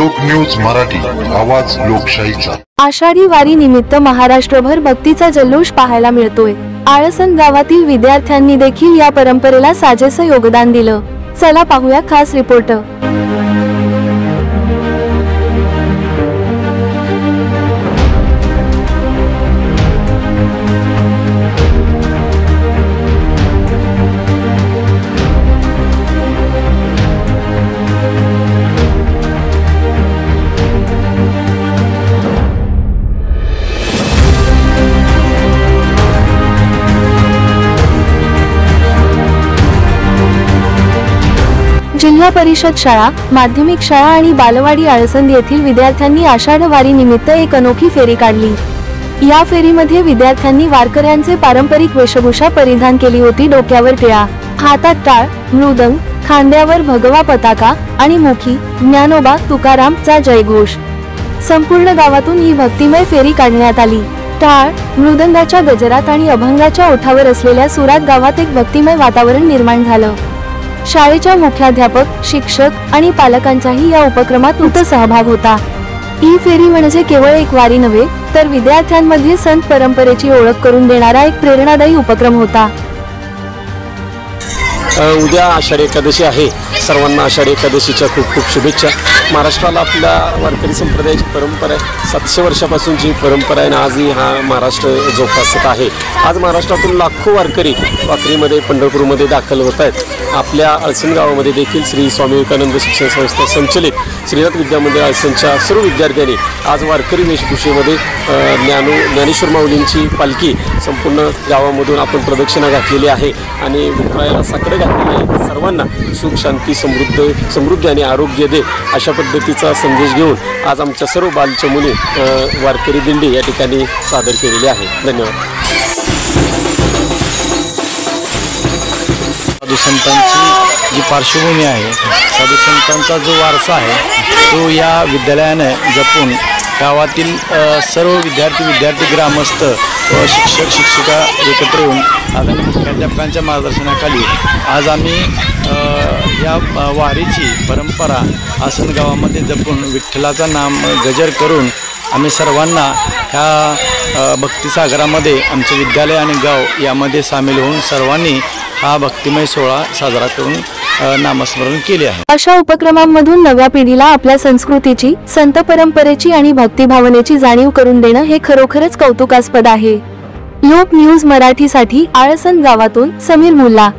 लोक न्यूज मराठी, आवाज लोकशाहीचा। आषाढी वारी निमित्त महाराष्ट्रभर भक्तीचा जल्लोष पाहायला मिळतोय। आळसण गावातील विद्यार्थ्यांनी देखील या परंपरेला साजेसं योगदान दिलं। चला पाहूया खास रिपोर्ट। जिल्हा परिषद शाळा, माध्यमिक शाळा आणि बालवाडी आळसंद येथील विद्यार्थ्यांनी आषाढ वारी निमित्त एक अनोखी फेरी काढली। या फेरीमध्ये विद्यार्थ्यांनी वारकऱ्यांचे पारंपरिक वेशभूषा परिधान केली होती। डोक्यावर टिळा, हातात टाळ, मृदंग, खांद्यावर भगवा पताका आणि मुखी ज्ञानोबा तुकारामचा जयघोष। संपूर्ण गावातून ही भक्तिमय फेरी काढण्यात आली। टाळ, मृदंगाच्या गजरात आणि अभंगाच्या ओठावर असलेल्या सुरात गावात एक भक्तिमय वातावरण निर्माण झालं। शाळेच्या मुख्याध्यापक, शिक्षक आणि पालकांचाही या उपक्रमात उत्साही सहभाग होता। ही फेरी म्हणजे केवळ एक वारी नव्हे, तर विद्यार्थ्यांमध्ये संत परंपरेची ओळख करून देणारा एक प्रेरणादायी उपक्रम होता। उद्या आषाढी एकादशी आहे। सर्वांना आषाढी एकादशीच्या खूप खूप शुभेच्छा। महाराष्ट्राला आपल्या वारकरी संप्रदायाची परंपरा आहे। 700 वर्षापासून जी परंपरा आहे ना, आजही हा महाराष्ट्र जोपासत आहे। आज महाराष्ट्रातून लाखो वारकरी वाखरीमध्ये, पंढरपूरमध्ये दाखल होत आहेत। आपल्या आळसण गावामध्ये देखील श्री स्वामी विवेकानंद शिक्षण संस्था संचलित श्रीनाथ विद्यामंदिर आळसणच्या सर्व विद्यार्थ्यांनी आज वारकरी वेशभूषेमध्ये ज्ञानेश्वर माऊलींची पालखी संपूर्ण गावामधून आपण प्रदक्षिणा घातलेली आहे आणि विठ्ठलाला साकडं घातलेलं आहे। सर्वांना सुख, शांती, समृद्धी आणि आरोग्य दे अशा पद्धतीचा संदेश घेऊन आज आमच्या सर्व बालच्या मुली वारकरी दिंडी या ठिकाणी सादर केलेली आहे। धन्यवाद। साधू संतांची जी पार्श्वभूमी आहे, साधू संतांचा जो वारसा आहे तो या विद्यालयाने जपून गावातील सर्व विद्यार्थी, ग्रामस्थ व शिक्षक, शिक्षिका एकत्र येऊन आदरणीय मुख्याध्यापकांच्या मार्गदर्शनाखाली आज आम्ही या वारीची परंपरा आळसण गावामध्ये जपून विठ्ठलाचा नाम गजर करून आम्ही सर्वांना ह्या भक्तिसागरामध्ये आमचे विद्यालय आणि गाव यामध्ये सामील होऊन सर्वांनी हा भक्तिमय सोहळा साजरा करून नामस्मरण केले आहे। अशा उपक्रमांमधून नव्या पिढीला आपल्या संस्कृतीची, संत परंपरेची आणि भक्तिभावनेची जाणीव करून देणं हे खरोखरच कौतुकास्पद आहे। लोक न्यूज मराठीसाठी आळसण गावातून समीर मुल्ला।